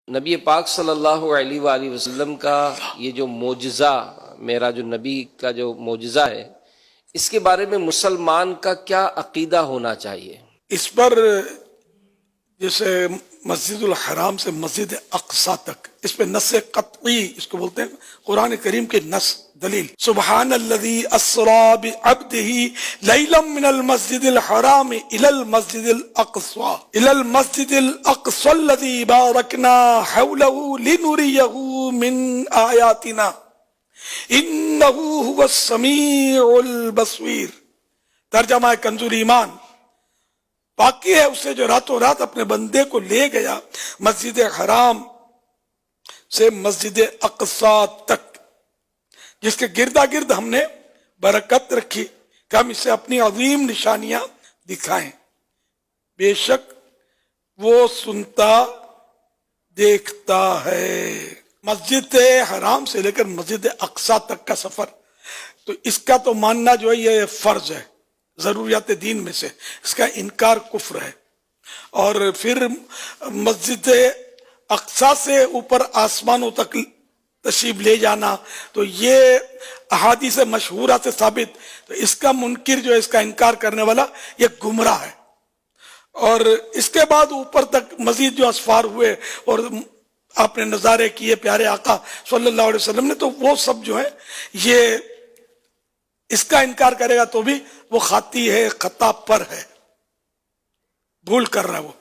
نبی پاک صلی اللہ علیہ وآلہ وسلم کا یہ جو معجزہ، میرا جو نبی کا جو معجزہ ہے، اس کے بارے میں مسلمان کا کیا عقیدہ ہونا چاہیے؟ اس پر جیسے مسجد الحرام سے مسجد اقصی تک، اس پہ نص قطعی اس کو بولتے ہیں، قرآن کریم کے نص دلیل، سبحان الذی اسری بعبدہ لیلا من المسجد الحرام الی المسجد الاقصی الذی بارکنا حولہ لنریہ من آیاتنا انہ هو السمیع البصیر۔ ترجمہ کنز ایمان، باقی ہے اسے جو راتوں رات اپنے بندے کو لے گیا مسجد حرام سے مسجد اقصی تک، جس کے گردا گرد ہم نے برکت رکھی کہ ہم اسے اپنی عظیم نشانیاں دکھائیں۔ بے شک وہ سنتا دیکھتا ہے۔ مسجد حرام سے لے کر مسجد اقصی تک کا سفر، تو اس کا تو ماننا جو ہے یہ فرض ہے، ضروریات دین میں سے، اس کا انکار کفر ہے۔ اور پھر مسجد اقصی سے اوپر آسمانوں تک تشریف لے جانا، تو یہ احادیث مشہورہ سے ثابت، تو اس کا منکر جو ہے، اس کا انکار کرنے والا، یہ گمراہ ہے۔ اور اس کے بعد اوپر تک مزید جو اسفار ہوئے اور آپ نے نظارے کیے پیارے آقا صلی اللہ علیہ وسلم نے، تو وہ سب جو ہے یہ اس کا انکار کرے گا تو بھی وہ خاطی ہے، خطا پر ہے، بھول کر رہا ہے وہ۔